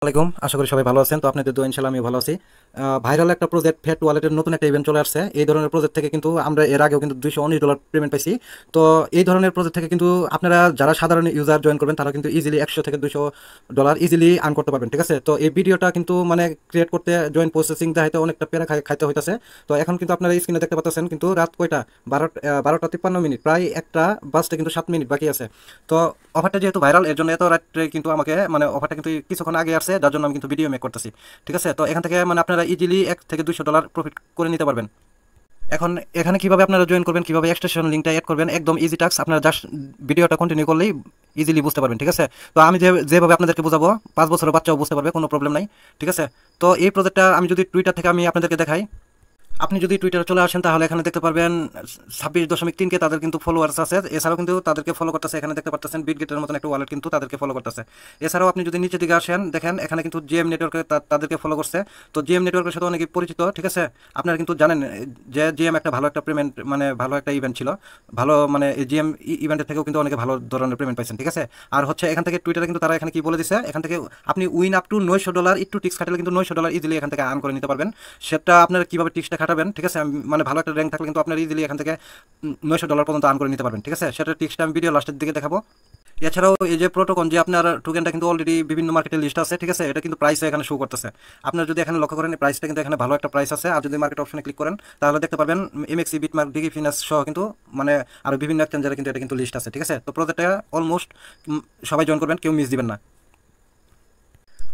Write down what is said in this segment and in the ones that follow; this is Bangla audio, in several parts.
আসসালামাইকুম, আশা করি সবাই ভালো আছেন। তো আপনাদের দোয়া ইনশাআল্লাহ আমি ভালো আছি। ভাইরাল একটা প্রজেক্ট ফেট ওয়ালেটের নতুন একটা ইভেন্ট চলে আসছে। এই ধরনের প্রজেক্ট থেকে কিন্তু আমরা এর আগেও কিন্তু $219 পেমেন্ট পাইছি। তো এই ধরনের প্রজেক্ট থেকে কিন্তু আপনারা যারা সাধারণ ইউজার জয়েন করবেন তারা কিন্তু ইজিলি 100 থেকে $200 ইজিলি আর্ন করতে পারবেন। ঠিক আছে, তো এই ভিডিওটা কিন্তু মানে ক্রিয়েট করতে জয়েন প্রসেসিং দেখাইতে অনেকটা পেরা খাইতে হইতেছে। তো এখন কিন্তু আপনারা স্ক্রিনে দেখতে পাচ্ছেন কিন্তু রাত কয়টা 12টা 53 মিনিট, প্রায় 1টা বাজতে কিন্তু 7 মিনিট বাকি আছে। তো অফারটা যেহেতু ভাইরাল এর জন্য এত রাত্রে কিন্তু আমাকে মানে অফারটা কিন্তু কিছুক্ষণ আগে আসছে, যার জন্য আমি কিন্তু ভিডিও মেক করতেছি। ঠিক আছে, তো এখান থেকে মানে আপনারা ইজিলি $1 থেকে $200 প্রফিট করে নিতে পারবেন। এখন এখানে কিভাবে আপনারা জয়েন করবেন, কিভাবে এক্সটেনশন লিঙ্কটা অ্যাড করবেন, একদম ইজি টাস্ক। আপনারা জাস্ট ভিডিওটা কন্টিনিউ করলেই ইজিলি বুঝতে পারবেন। ঠিক আছে, তো আমি যেভাবে আপনাদেরকে বোঝাবো 5 বছরের বাচ্চাও বুঝতে পারবে, কোনো প্রবলেম নাই। ঠিক আছে, তো এই প্রজেক্টটা আমি যদি টুইটার থেকে আমি আপনাদেরকে দেখাই, আপনি যদি টুইটারে চলে আসেন তাহলে এখানে দেখতে পারবেন 26.3K তাদের কিন্তু ফলোয়ার্স আছে। এছাড়াও কিন্তু তাদেরকে ফলো করতেছে, এখানে দেখতে পাচ্ছেন বিটগেটের মতন একটা ওয়ালেট কিন্তু তাদেরকে ফলো করতেছে। এছাড়াও আপনি যদি নিচের দিকে আসেন দেখেন এখানে কিন্তু জিএম নেটওয়ার্কে তাদেরকে ফলো করছে। তো জিএম নেটওয়ার্কের সাথে অনেকে পরিচিত। ঠিক আছে, আপনারা কিন্তু জানেন যে জিএম একটা ভালো একটা পেমেন্ট মানে ভালো একটা ইভেন্ট ছিল, ভালো মানে জিএম ইভেন্টের থেকেও কিন্তু অনেকে ভালো ধরনের পেমেন্ট পাইছেন। ঠিক আছে, আর হচ্ছে এখান থেকে টুইটারে কিন্তু তারা এখানে কি বলে দিছে, এখান থেকে আপনি উইন আপ টু $900 একটু টিক্স খাটালে কিন্তু $900 ইজিলি এখান থেকে আর্ন করে নিতে পারবেন। সেটা আপনারা কিভাবে টিক্সটা খাটাবেন, ঠিক আছে, মানে ভালো একটা র্যাঙ্ক থাকলে কিন্তু আপনার ইজিলি এখান থেকে $900 পর্যন্ত আর্ন করে নিতে পারবেন। ঠিক আছে, সেটা টিক্সটা আমি ভিডিও লাস্টের দিকে দেখাবো। এছাড়াও এই যে প্রোটোকন যে আপনার টোকেনটা কিন্তু অলরেডি বিভিন্ন মার্কেটের লিস্ট আছে। ঠিক আছে, এটা কিন্তু প্রাইস এখানে শো করতেছে। আপনার যদি এখানে লক্ষ্য করেন প্রাইসটা কিন্তু এখানে ভালো একটা প্রাইস আছে। আর যদি মার্কেট অপশনে ক্লিক করেন তাহলে দেখতে পাবেন এমএক্সি, বিটমার্ক, ডিগি ফিনান্স সহ কিন্তু মানে আরো বিভিন্ন এক্সচেঞ্জারে কিন্তু এটা কিন্তু লিস্ট আছে। ঠিক আছে, তো প্রজেক্টটা অলমোস্ট সবাই জয়েন করবেন, কেউ মিস দিবেন না।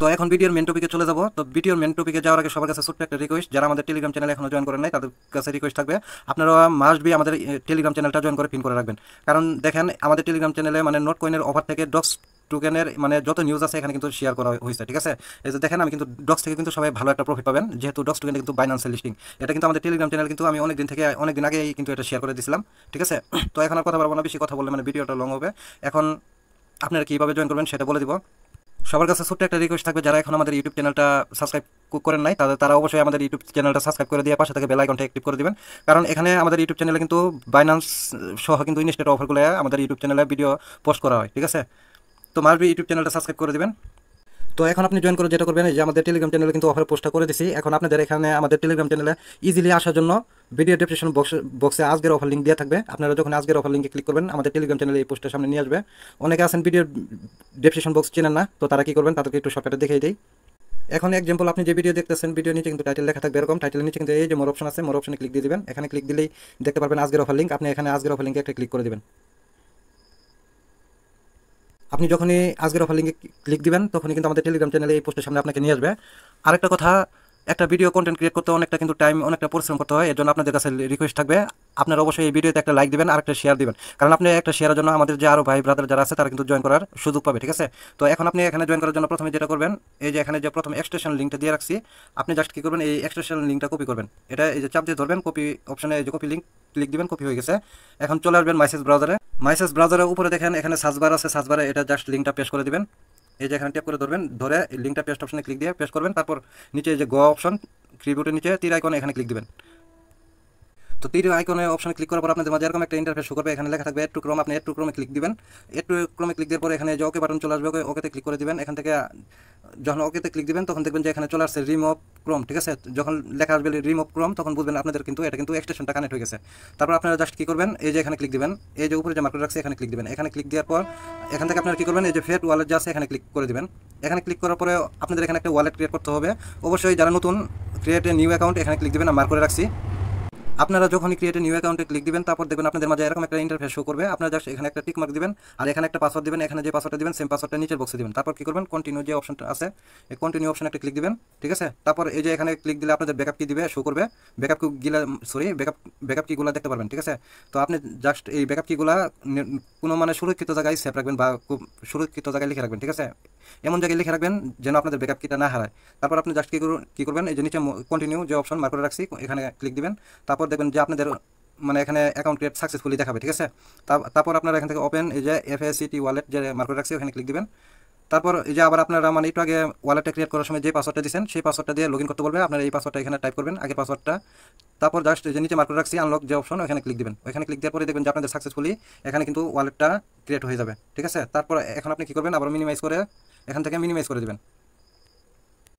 তো এখন ভিডিওর মেন টপিকে চলে যাব। তো ভিডিওর মেন টপিকে যাওয়ার আগে সবার কাছে ছোট্ট একটা রিকোয়েস্ট, যারা আমাদের টেলিগ্রাম চ্যানেল এখনো জয়েন করেন নাই তাদের কাছে রিকোয়েস্ট থাকবে আপনারা মাস্ট বি আমাদের টেলিগ্রাম চ্যানেলটা জয়েন করে পিন করে রাখবেন। কারণ দেখেন আমাদের টেলিগ্রাম চ্যানেলে মানে নোট কয়েনের অফার থেকে ডক্স টোকেনের মানে যত নিউজ আছে এখানে কিন্তু শেয়ার করা হয়েছে। ঠিক আছে, এই যে দেখেন আমি কিন্তু ডক্স থেকে কিন্তু সবাই ভালো একটা প্রফিট পাবেন, যেহেতু ডক্স টোকেন কিন্তু বাইন্যান্সের লিস্টিং। এটা কিন্তু আমাদের টেলিগ্রাম চ্যানেল কিন্তু আমি অনেকদিন আগেই কিন্তু এটা শেয়ার করে দিয়েছিলাম। ঠিক আছে, তো এখন আর কথা বলবো না, বেশি কথা বললে মানে ভিডিওটা লং হবে। এখন আপনারা কীভাবে জয়েন করবেন সেটা বলে দিব। সবার কাছে ছোট্ট একটা রিকোয়েস্ট থাকবে, যারা এখন আমাদের ইউটিউব চ্যানেলটা সাবস্ক্রাইব করেন নাই তারা অবশ্যই আমাদের ইউটিউব চ্যানেলটা সাবস্ক্রাইব করে দিয়ে পাশে থেকে বেল আইকনটা অ্যাক্টিভ করে দিবেন। কারণ এখানে আমাদের ইউটিউব চ্যানেলে কিন্তু বাইন্যান্স সহ কিন্তু ইনস্টেট অফারগুলো আমাদের ইউটিউব চ্যানেলে ভিডিও পোস্ট করা হয়। ঠিক আছে, তো মাস্ট বি ইউটিউব চ্যানেলটা সাবস্ক্রাইব করে দিবেন। তো এখন আপনি জয়েন করে যেটা করবেন, এই যে আমাদের টেলিগ্রাম চ্যানেলে কিন্তু অফার পোস্টটা করে দিছি। এখন আপনাদের এখানে আমাদের টেলিগ্রাম চ্যানেলে ইজিলি আসার জন্য ভিডিও ডেসক্রিপশন বক্সে আজকের অফার লিঙ্ক দেওয়া থাকবে। আপনারা যখন আজকের অফার লিঙ্কে ক্লিক করবেন আমাদের টেলিগ্রাম চ্যানেলে এই পোস্টের সামনে নিয়ে আসবে। অনেকে আছেন ভিডিও ডেসক্রিপশন বক্স চেনেন না, তো তারা কি করবেন, তাদেরকে একটু শর্টকাটে দেখিয়ে দিই। এখন এক্সাম্পল আপনি যে ভিডিও দেখতেছেন, ভিডিও নিচে কিন্তু টাইটেল লেখা থাকবে এরকম, টাইটেলের নিচে কিন্তু এই যে মোর অপশন আছে, মোর অপশনে ক্লিক দিয়ে দিবেন। এখানে ক্লিক দিলেই দেখতে পারবেন আজকের অফার লিঙ্ক। আপনি এখানে আজকের অফার লিঙ্কে একটা ক্লিক করে দিবেন। আপনি যখনই আজকের অফার লিঙ্কে ক্লিক দিবেন তখনই কিন্তু আমাদের টেলিগ্রাম চ্যানেলে এই পোস্টের সামনে আপনাকে নিয়ে আসবে। আরেকটা কথা, একটা ভিডিও কন্টেন্ট ক্রিয়েট করতে অনেকটা কিন্তু টাইম, অনেকটা পরিশ্রম করতে হয়। এর জন্য আপনাদের কাছে রিকোয়েস্ট থাকবে আপনারা অবশ্যই এই ভিডিওতে একটা লাইক দিবেন আর একটা শেয়ার দিবেন। কারণ আপনি একটা শেয়ারের জন্য আমাদের যে আরও ভাই ব্রাদার যারা আছে তারা কিন্তু জয়েন করার সুযোগ পাবে। ঠিক আছে, তো এখন আপনি এখানে জয়েন করার জন্য প্রথমে যেটা করবেন, এই যে এখানে যে প্রথম এক্সটেনশন লিঙ্কটা দিয়ে রাখছি, আপনি জাস্ট কী করবেন, এই এক্সটেনশন লিঙ্কটা কপি করবেন। এটা এই যে চাপ দিয়ে ধরবেন, কপি অপশনে এই যে কপি লিঙ্ক ক্লিক দিবেন, কপি হয়ে গেছে। এখন চলে আসবেন মাইসেস ব্রাউজারের উপরে দেখেন এখানে সার্চবার আছে, সার্চবারে এটা জাস্ট লিঙ্কটা পেস্ট করে দিবেন। এই যে এখানে ট্যাপ করে ধরবেন, ধরে লিঙ্কটা পেস্ট অপশনে ক্লিক দিয়ে পেস্ট করবেন। তারপর নিচে এই যে গো অপশন, কিবোর্ডের নিচে তীর আইকনে এখানে ক্লিক দিবেন। তো তীর আইকনে অপশনে ক্লিক করার পর আপনাদের মাঝে এরকম একটা ইন্টারফেস শো করবে, এখানে লেখা থাকবে এড টু ক্রোম। আপনি এড টু ক্রোমে ক্লিক দিবেন। এড টু ক্রোমে ক্লিক দেওয়ার পর এখানে যে ওকে বাটন চলে আসবে, ওকেতে ক্লিক করে দিবেন। এখান থেকে যখন ওকেতে ক্লিক দিবেন তখন দেখবেন যে এখানে চলে আসছে রিমুভ ক্রোম। ঠিক আছে, যখন লেখা আসবে রিমুভ ক্রোম তখন বুঝবেন আপনাদের কিন্তু এটা কিন্তু এক্সটেনশনটা কানেক্ট হয়ে গেছে। তারপর আপনারা জাস্ট কী করবেন, এই যে এখানে ক্লিক দিবেন, এই যে উপরে যে মার্কেট রাখছে এখানে ক্লিক দিবেন। এখানে ক্লিক দেওয়ার পর এখান থেকে আপনারা কী করবেন, এই যে ফেট ওয়ালেট যে আছে এখানে ক্লিক করে দিবেন। এখানে ক্লিক করার পরে আপনাদের এখানে একটা ওয়ালেট ক্রিয়েট করতে হবে। অবশ্যই যারা নতুন ক্রিয়েট এ নিউ অ্যাকাউন্ট এখানে ক্লিক দিবেন, আমি মার্ক করে রাখছি। আপনারা যখনই ক্রিয়েট নিউ অ্যাকাউন্টে ক্লিক দিবেন তারপর দেখবেন আপনাদের মাঝে এরকম একটা ইন্টারফেস শো করবে। আপনারা জাস্ট এখানে একটা টিক মার্ক দিবেন আর এখানে একটা পাসওয়ার্ড দিবেন। এখানে যে পাসওয়ার্ডটা দিবেন সেম পাসওয়ার্ডটা নিচের বক্সে দিবেন। তারপর কি করবেন, কন্টিনিউ যে অপশনটা আছে এই কন্টিনিউ অপশনে একটা ক্লিক দিবেন। ঠিক আছে, তারপর এই যে এখানে ক্লিক দিলে আপনাদের ব্যাকআপ কি দিবে শো করবে। ব্যাকআপ কিগুলা দেখতে পারবেন। ঠিক আছে, তো আপনি জাস্ট এই ব্যাকআপ কিগুলা কোনো মানে সুরক্ষিত জায়গায় সেভ রাখবেন বা খুব সুরক্ষিত জায়গায় লিখে রাখবেন। ঠিক আছে, এমন জায়গায় লিখে রাখবেন যেন আপনাদের ব্যাকআপ কিটা না হারায়। তারপর আপনি জাস্ট কী করবেন, এই যে নিচে কন্টিনিউ যে অপশন মার্ক করে রাখছি এখানে ক্লিক দিবেন। তারপর দেখবেন যে আপনাদের মানে এখানে অ্যাকাউন্ট ক্রিয়েট সাকসেসফুলি দেখাবে। ঠিক আছে, তারপর আপনারা এখান থেকে ওপেন এই যে FACT ওয়ালেট যে মার্কেট রাখছি ওখানে ক্লিক দিবেন। তারপর এই যে আবার আপনারা মানে একটু আগে ওয়ালেটটা ক্রিয়েট করার সময় যে পাসওয়ার্ডটা দিয়েছেন সেই পাসওয়ার্ডটা দিয়ে লগ ইন করতে বলবে। আপনারা এই পাসওয়ার্ডটা এখানে টাইপ করবেন, আগে পাসওয়ার্ডটা। তারপর জাস্ট যে নিচে মার্কেট রাখছি আনলক যে অপশন ওখানে ক্লিক দিবেন। ওখানে ক্লিক দেওয়ার পরে দেখবেন যে আপনাদের সাকসেসফুলি এখানে কিন্তু ওয়ালেটটা ক্রিয়েট হয়ে যাবে। ঠিক আছে, তারপর এখন আপনি কী করবেন, আবার মিনিমাইজ করে এখান থেকে মিনিমাইজ করে দেবেন।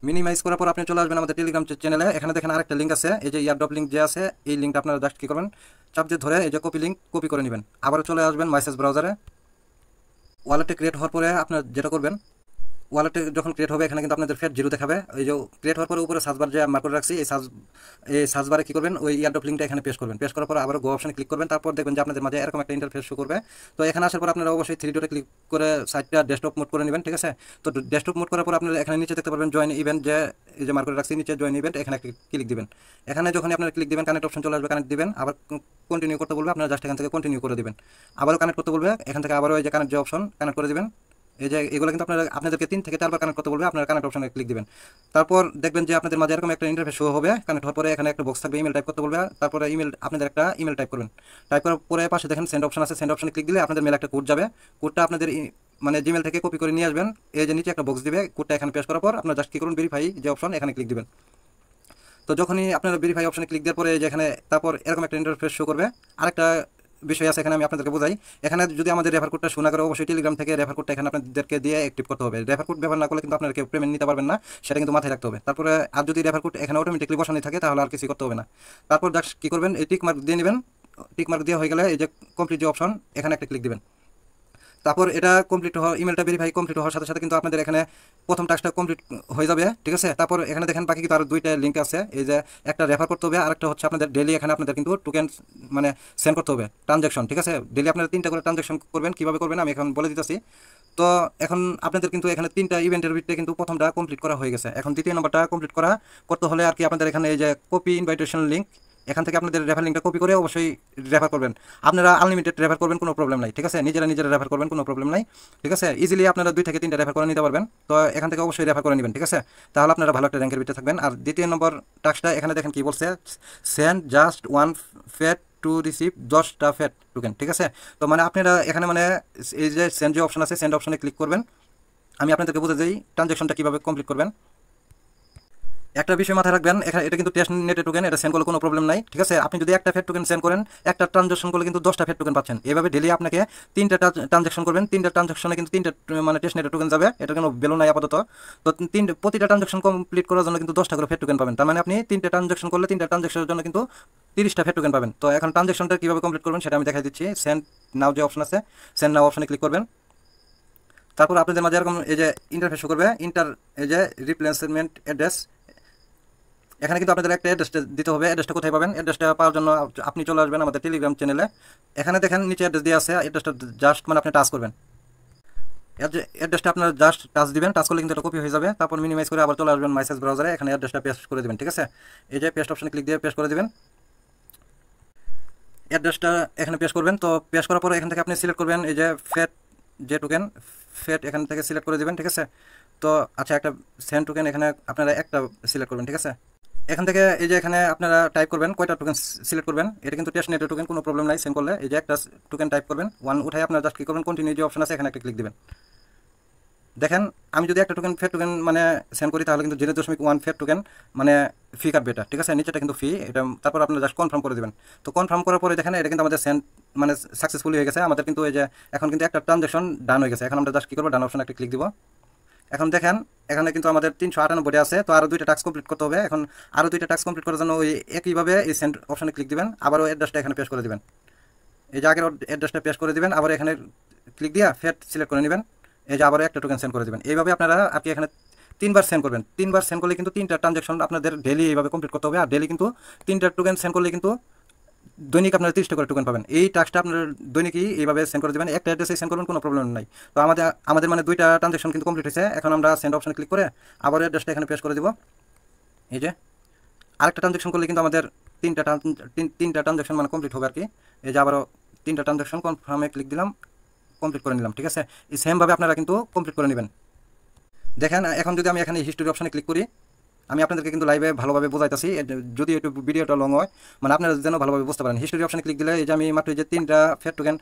মিনিমাইজ করার পর আপনি চলে আসবেন আমাদের টেলিগ্রাম চ্যানেলে। এখানে দেখেন আরেকটা লিঙ্ক আছে, এই যে ইয়ারড্রপ লিঙ্ক যে আছে, এই লিঙ্কটা আপনারা জাস্ট কি করবেন, চাপ দিয়ে ধরে এই যে কপি লিঙ্ক কপি করে নেবেন। আবার চলে আসবেন মেসেজ ব্রাউজারে। ওয়ালেটে ক্রিয়েট হওয়ার পরে আপনার যেটা করবেন, ওয়ালেটে যখন ক্রিয়েট হবে এখানে কিন্তু আপনাদের ফেট জিরো দেখাবে। এই যে ক্রিয়েট হওয়ার পরে উপরে সার্চবার যে মার্ক করে রাখছি, এই সার্চবারে কী করবেন, ওই ইয়ারড্রপ লিঙ্কটা এখানে পেশ করবেন। পেশ করার পর আবার গো অপশনে ক্লিক করবেন। তারপর দেখবেন যে আপনাদের মাঝে এরকম একটা ইন্টারফেস শো করবে। তো এখানে আসার পর আপনারা অবশ্যই থ্রি ডটে ক্লিক করে সাইটটা ডেস্কটপ মোড করে নেবেন, ঠিক আছে। তো ডেস্কটপ মোড করার পর আপনারা এখানে নিচে দেখতে পারবেন জয়েন ইভেন্ট, যে এই যে মার্ক করে রাখছি নিচে জয়েন ইভেন্ট, এখানে ক্লিক দিবেন। এখানে যখন আপনারা ক্লিক দিবেন কানেক্ট অপশন চলে আসবে, কানেক্ট দিবেন। আবার কন্টিনিউ করতে বলবে, আপনারা জাস্ট এখান থেকে কন্টিনিউ করে দিবেন। আবারও কানেক্ট করতে বলবে, এখান থেকে আবারও এই যে কানেক্ট যে অপশন, কানেক্ট করে দিবেন। এই যে এগুলো কিন্তু আপনাদেরকে 3 থেকে 4 বার কানেক্ট করতে বলবে, আপনারা কানেক্ট অপশনে ক্লিক দিবেন। তারপর দেখবেন যে আপনাদের মাঝে এরকম একটা ইন্টারফেস শো হবে। কানেক্ট হওয়ার পরে এখানে একটা বক্স থাকবে, ইমেল টাইপ করতে বলবে। তারপরে আপনাদের একটা ইমেল টাইপ করবেন। টাইপ করার পরে পাশে দেখেন সেন্ড অপশন আছে, সেন্ড অপশনে ক্লিক দিলে আপনাদের মেলে একটা কোড যাবে। কোডটা আপনাদের মানে জিমেল থেকে কপি করে নিয়ে আসবেন। এই যে নিচে একটা বক্স দিবে, কোডটা এখানে পেশ করার পর আপনারা জাস্ট কি করুন, ভেরিফাই যে অপশন, এখানে ক্লিক দিবেন। তো যখনই আপনারা ভেরিফাই অপশনে ক্লিক দেওয়ার পরে যেখানে তারপর এরকম একটা ইন্টারফেস শো করবে। আরেকটা বিষয় আছে এখানে, আমি আপনাদেরকে বোঝাই। এখানে যদি আমাদের রেফার কোডটা শোনা করে, অবশ্যই টেলিগ্রাম থেকে রেফার কোডটা এখানে আপনাদেরকে দিয়ে অ্যাক্টিভ করতে হবে। রেফার কোড ব্যবহার না করলে কিন্তু আপনারা কেউ পেমেন্ট নিতে পারবেন না, সেটা কিন্তু মাথায় রাখতে হবে। তারপরে আর যদি রেফার কোড এখানে অটোমেটিকলি বসানো থাকে তাহলে আর কিছু করতে হবে না। তারপর জাস্ট কী করবেন, এই টিক মার্ক দিয়ে নেবেন। টিক মার্ক দেওয়া হয়ে গেলে এই যে কমপ্লিট যে অপশন, এখানে একটা ক্লিক দিবেন। তারপর এটা কমপ্লিট হওয়া, ইমেলটা ভেরিফাই কমপ্লিট হওয়ার সাথে সাথে কিন্তু আপনাদের এখানে প্রথম টাস্কটা কমপ্লিট হয়ে যাবে, ঠিক আছে। তারপর এখানে দেখেন বাকি কিন্তু আরও 2টা লিঙ্ক আছে। এই যে একটা রেফার করতে হবে, আরেকটা হচ্ছে আপনাদের ডেলি এখানে আপনাদের কিন্তু টোকেন মানে সেন্ড করতে হবে, ট্রানজ্যাকশন, ঠিক আছে। ডেলি আপনারা 3টা করে ট্রানজ্যাকশন করবেন। কীভাবে করবেন আমি এখন বলে দিতেছি। তো এখন আপনাদের কিন্তু এখানে 3টা ইভেন্টের ভিতরে কিন্তু প্রথমটা কমপ্লিট করা হয়ে গেছে। এখন দ্বিতীয় নম্বরটা কমপ্লিট করতে হলে আর কি আপনাদের এখানে এই যে কপি ইনভাইটেশন লিঙ্ক, এখান থেকে আপনাদের রেফার লিঙ্কটা কপি করে অবশ্যই রেফার করবেন। আপনারা আনলিমিটেড রেফার করবেন, কোনো প্রবলেম নাই, ঠিক আছে। নিজেরা রেফার করবেন, কোনো প্রবলেম নাই, ঠিক আছে। ইজিলি আপনারা 2 থেকে 3টা রেফার করে নিতে পারবেন। তো এখান থেকে অবশ্যই রেফার করে নেবেন, ঠিক আছে। তাহলে আপনারা ভালো একটা র্যাঙ্কের ভিতরে থাকবেন। আর দ্বিতীয় নম্বর টাস্কটা এখানে দেখেন কি বলছে, send just 1 FET to receive 10টা ফেট টোকেন, ঠিক আছে। তো মানে আপনারা এখানে মানে এই যে সেন্ড যে অপশন আছে, সেন্ড অপশনে ক্লিক করবেন। আমি আপনাদেরকে বুঝে দিই ট্রানজ্যাকশনটা কীভাবে কমপ্লিট করবেন। একটা বিষয় মাথায় রাখবেন, এখানে এটা কিন্তু টেস্ট নেটের টোকেন, এটা সেন্ড করলে কোনো প্রবলেম নাই, ঠিক আছে। আপনি যদি একটা ফেট টোকেন সেন্ড করেন, একটা ট্রানজ্যাকশন করলে কিন্তু 10টা ফেট টোকেন পাচ্ছেন। এভাবে ডেলি আপনাকে 3টা ট্রানজ্যাকশন করবেন, 3টা ট্রানজ্যাকশনে কিন্তু 3টা মানে টেস্ট নেটের টোকেন যাবে। এটা কোনো ভ্যালু নাই আপাতত। তো প্রতিটা ট্রানজ্যাকশন কমপ্লিট করার জন্য কিন্তু 10টা করে ফেট টোকেন পাবেন। তার মানে আপনি 3টা ট্রানজ্যাকশন করলে 3টা ট্রানজ্যাকশনের জন্য কিন্তু 30টা ফেট টোকেন পাবেন। তো এখন ট্রানজ্যাকশনটা কীভাবে কমপ্লিট করবেন সেটা আমি দেখাই দিচ্ছি। সেন্ড নাও যে অপশন আছে, সেন্ড নাও অপশনে ক্লিক করবেন। তারপর আপনাদের মাঝে এরকম এই যে ইন্টারফেস শো করবে, এই যে রিপ্লেসমেন্ট অ্যাড্রেস। এখানে কিন্তু আপনাদের একটা অ্যাড্রেসটা দিতে হবে। অ্যাড্রেসটা কোথায় পাবেন? অ্যাড্রেসটা পাওয়ার জন্য আপনি চলে আসবেন আমাদের টেলিগ্রাম চ্যানেলে। এখানে দেখেন নিচে অ্যাড্রেস দিয়ে আছে, অ্যাড্রেসটা জাস্ট মানে আপনি টাচ করবেন। অ্যাড্রেসটা আপনার জাস্ট টাচ দিবেন, টাচ করলে কিন্তু এটা কপি হয়ে যাবে। তারপর মিনিমাইজ করে আবার চলে আসবেন মেসেজ ব্রাউজারে, এখানে অ্যাড্রেসটা পেস্ট করে দেবেন, ঠিক আছে। এই যে পেস্ট অপশনে ক্লিক দিয়ে পেস্ট করে দেবেন। অ্যাড্রেসটা এখানে পেস্ট করবেন। তো পেস্ট করার পরে এখান থেকে আপনি সিলেক্ট করবেন এই যে ফেট যে টোকেন, ফেট এখান থেকে সিলেক্ট করে দেবেন, ঠিক আছে। তো আচ্ছা, একটা সেন্ড টোকেন এখানে আপনারা একটা সিলেক্ট করবেন, ঠিক আছে। এখান থেকে এই যে এখানে আপনারা টাইপ করবেন কয়টা টোকেন সিলেক্ট করবেন। এটা কিন্তু টেস্ট নেটের টোকেন, কোনো প্রবলেম নাই। সেন্ড করলে এই যে একটা টোকেন টাইপ করবেন, 1 উঠাই আপনারা জাস্ট কি করবেন, কন্টিনিউ যে অপশন আছে এখানে একটা ক্লিক দিবেন। দেখেন আমি যদি একটা টোকেন ফেট টোকেন মানে সেন্ড করি তাহলে কিন্তু 0.1 ফেট টোকেন মানে ফি কাটবে এটা, ঠিক আছে। নিচেটা কিন্তু ফি, এটা তারপর আপনারা জাস্ট কনফার্ম করে দেবেন। তো কনফার্ম করার পরে দেখেন এটা কিন্তু আমাদের সেন্ড মানে সাকসেসফুলি হয়ে গেছে। আমাদের কিন্তু এই যে এখন কিন্তু একটা ট্রানজ্যাকশন ডান হয়ে গেছে। এখন আমরা জাস্ট কি করবো, ডান অপশনে একটা ক্লিক দিব। এখন দেখেন এখানে কিন্তু আমাদের 398 আছে। তো আরও 2টা টাস্ক কমপ্লিট করতে হবে। এখন আরও 2টা টাস্ক কমপ্লিট করার জন্য ওই একইভাবে এই সেন্ড অপশনে ক্লিক দিবেন, আবারও অ্যাড্রেসটা এখানে পেস্ট করে দিবেন। এই যে আগের অ্যাড্রেসটা পেস্ট করে দিবেন, আবার এখানে ক্লিক দিয়ে ফেট সিলেক্ট করে নেবেন। এই যে আবারও একটা টোকেন সেন্ড করে দেবেন। এইভাবে আপনারা আর কি এখানে 3বার সেন্ড করবেন। 3বার সেন্ড করলে কিন্তু 3টা ট্রানজ্যাকশন আপনাদের ডেলি এইভাবে কমপ্লিট করতে হবে। আর ডেলি কিন্তু 3টা টোকেন সেন্ড করলে কিন্তু দৈনিক আপনারা 30টা করে টোকেন পাবেন। এই টাস্কটা আপনার দৈনিকই এইভাবে সেন্ড করে দেবেন। একটা অ্যাড্রেসে সেন্ড করবেন, কোনো প্রবলেম নাই। তো আমাদের মানে 2টা ট্রানজ্যাকশন কিন্তু কমপ্লিট হয়েছে। এখন আমরা সেন্ড অপশনে ক্লিক করে আবার অ্যাড্রেসটা এখানে পেস্ট করে দেবো। এই যে আরেকটা ট্রানজ্যাকশন করলে কিন্তু আমাদের 3টা ট্রানজ্যাকশন মানে কমপ্লিট হবে আর কি। এই যে আবারও 3টা ট্রানজ্যাকশন কনফার্মে ক্লিক দিলাম, কমপ্লিট করে নিলাম, ঠিক আছে। এই সেমভাবে আপনারা কিন্তু কমপ্লিট করে নেবেন। দেখেন এখন যদি আমি এখানে হিস্টোরি অপশনে ক্লিক করি, আমি আপনাদেরকে কিন্তু লাইভে ভালোভাবে বোঝাইতেছি, যদি একটু ভিডিওটা লং হয় মানে আপনারা যেন ভালোভাবে বুঝতে পারেন। হিস্টোরি অপশনে ক্লিক দিলে এই যে আমি মাত্র এই যে 3টা ফেট টোকেন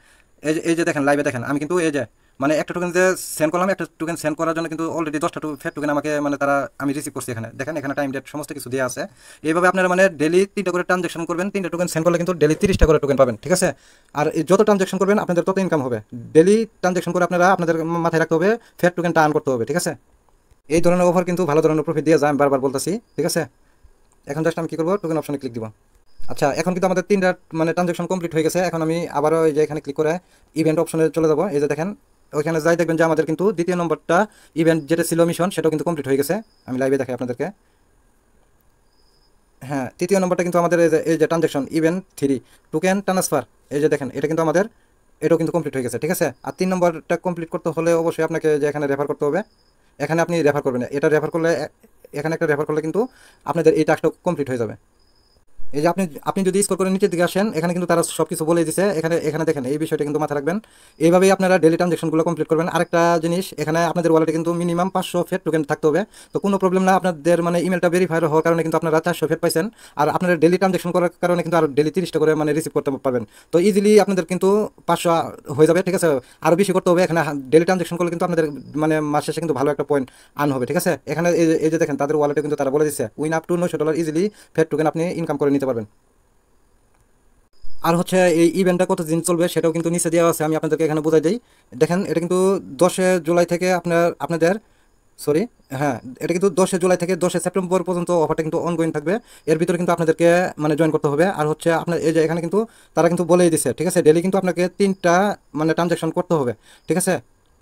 এই যে দেখেন লাইভে দেখেন আমি কিন্তু এই যে মানে একটা টোকেন যে সেন্ড করলাম, একটা টোকেন সেন্ড করার জন্য কিন্তু অলরেডি 10টা ফেট টোকেন আমাকে মানে আমি রিসিভ করছি। এখানে দেখেন এখানে টাইম ডেট সমস্ত কিছু দেওয়া আছে। এইভাবে আপনারা মানে ডেলি 3টা করে ট্রানজ্যাকশন করবেন, 3টা টোকেন সেন্ড করলে কিন্তু ডেলি 30টা করে টোকেন পাবেন, ঠিক আছে। আর যত ট্রানজ্যাকশন করবেন আপনাদের তত ইনকাম হবে। ডেলি ট্রানজ্যাকশন করে আপনাদের মাথায় রাখতে হবে ফেট টোকেনটা আর্ন করতে হবে, ঠিক আছে। এই ধরনের অফার কিন্তু ভালো ধরনের প্রফিট দিয়ে যায়, আমি বারবার বলতেছি, ঠিক আছে। এখন জাস্ট আমি কি করবো, টোকেন অপশনে ক্লিক দিব। আচ্ছা, এখন কিন্তু আমাদের 3টা মানে ট্রানজাকশন কমপ্লিট হয়ে গেছে। এখন আমি আবারও এই যে এখানে ক্লিক করে ইভেন্ট অপশনে চলে যাবো। এই যে দেখেন, ওইখানে যাই দেখবেন যে আমাদের কিন্তু দ্বিতীয় নম্বরটা ইভেন্ট যেটা ছিল মিশন, সেটাও কিন্তু কমপ্লিট হয়ে গেছে। আমি লাইভে দেখাই আপনাদেরকে। হ্যাঁ, তৃতীয় নম্বরটা কিন্তু আমাদের এই যে ট্রানজাকশন ইভেন্ট 3 টোকেন ট্রান্সফার, এই যে দেখেন এটা কিন্তু আমাদের এটাও কিন্তু কমপ্লিট হয়ে গেছে, ঠিক আছে। আর 3 নম্বরটা কমপ্লিট করতে হলে অবশ্যই আপনাকে যে এখানে রেফার করতে হবে। এখানে আপনি রেফার করবেন, এটা রেফার করলে এখানে একটা রেফার করলে কিন্তু আপনাদের এই টাস্কটা কমপ্লিট হয়ে যাবে। এই যে আপনি আপনি যদি স্কোর করে নিচের দিকে আসেন, এখানে কিন্তু তারা সব কিছু বলে দিছে। এখানে এখানে দেখেন, এই বিষয়টা কিন্তু মাথায় রাখবেন। এইভাবেই আপনারা ডেলি ট্রানজাকশনগুলো কমপ্লিট করবেন। আরেকটা জিনিস, এখানে আপনাদের ওয়ালেটে কিন্তু মিনিমাম 500 ফেট টোকেন থাকতে হবে। তো কোনো প্রবলেম না, আপনাদের মানে ইমেলটা ভেরিফাই হওয়ার কারণে কিন্তু আপনারা 400 ফেট পাইছেন। আর আপনারা ডেলি ট্রানজাকশন করার কারণে কিন্তু আরও ডেলি 30টা করে মানে রিসিভ করতে পারবেন। তো ইজিলি আপনাদের কিন্তু 500 হয়ে যাবে, ঠিক আছে। আরও বেশি করতে হবে। এখানে ডেলি ট্রানজাকশন করলে কিন্তু আপনাদের মানে মাস শেষে কিন্তু ভালো একটা পয়েন্ট আর্ন হবে, ঠিক আছে। এখানে এই যে দেখেন, তাদের ওয়ালেটে কিন্তু তারা বলে দিচ্ছে win up to $900 easily FET token আপনি ইনকাম করে নিতে পারবেন। আর হচ্ছে এই ইভেন্টটা কতদিন চলবে সেটাও কিন্তু নিচে দেওয়া আছে, আমি আপনাদেরকে এখানে বোঝাই দিই। দেখেন, এটা কিন্তু 10 জুলাই থেকে আপনাদের সরি, হ্যাঁ, এটা কিন্তু 10 জুলাই থেকে 10 সেপ্টেম্বর পর্যন্ত অফারটা কিন্তু অনগোয়িং থাকবে। এর ভিতরে কিন্তু আপনাদেরকে মানে জয়েন করতে হবে। আর হচ্ছে আপনার এই যে এখানে কিন্তু তারা কিন্তু বলেই দিছে, ঠিক আছে। ডেলি কিন্তু আপনাকে 3টা মানে ট্রানজাকশন করতে হবে, ঠিক আছে।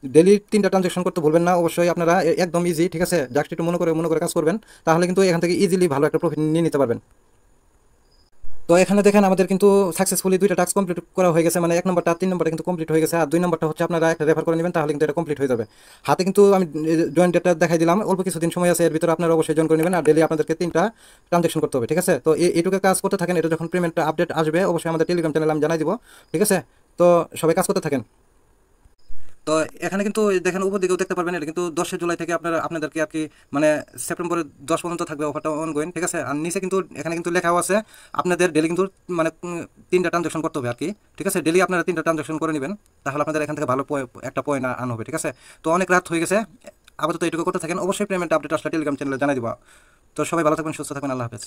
ডেলি 3টা ট্রানজাকশন করতে ভুলবেন না অবশ্যই। আপনারা একদম ইজি, ঠিক আছে। জাস্ট একটু মনে করে কাজ করবেন, তাহলে কিন্তু এখান থেকে ইজিলি ভালো একটা প্রফিট নিয়ে নিতে পারবেন। তো এখানে দেখেন, আমাদের কিন্তু সাকসেসফুলি 2টা টাস্ক কমপ্লিট করা হয়ে গেছে। মানে 1 নম্বরটা আর 3 নম্বরটা কিন্তু কমপ্লিট হয়ে গেছে। আর 2 নম্বরটা হচ্ছে আপনারা একটা রেফার করে নেবেন, তাহলে কিন্তু এটা কমপ্লিট হয়ে যাবে। হাতে কিন্তু আমি জয়েন ডেটটা দেখাই দিলাম, অল্প কিছুদিন সময় আছে, এর ভিতরে আপনারা অবশ্যই জয়েন করে নেবেন। আর ডেলি আপনাদেরকে 3টা ট্রানজাকশন করতে হবে, ঠিক আছে। তো এইটুকু কাজ করতে থাকেন, এটা যখন পেমেন্টটা আপডেট আসবে অবশ্যই আমাদের টেলিগ্রাম চ্যানেলে আমি জানাই দিব, ঠিক আছে। তো সবাই কাজ করতে থাকেন। তো এখানে কিন্তু দেখেন, উপর দিকেও দেখতে পারবেন, এটা কিন্তু 10 জুলাই থেকে আপনাদেরকে আর কি মানে সেপ্টেম্বরের 10 পর্যন্ত থাকবে অফারটা অনগোয়িং, ঠিক আছে। আর নিচে কিন্তু এখানে কিন্তু লেখাও আছে আপনাদের ডেলি কিন্তু মানে 3টা ট্রানজাকশন করতে হবে আর কি, ঠিক আছে। ডেলি আপনারা 3টা ট্রানজাকশন করে নেবেন, তাহলে আপনাদের এখান থেকে ভালো একটা পয়েন্ট আন হবে, ঠিক আছে। তো অনেক রাত হয়ে গেছে, আপাতত এইটুকু করতে থাকেন। অবশ্যই পেমেন্ট আপডেট আসলে টেলিগ্রাম চ্যানেলে জানাই দিব। তো সবাই ভালো থাকবেন, সুস্থ থাকবেন, আল্লাহ হাফেজ।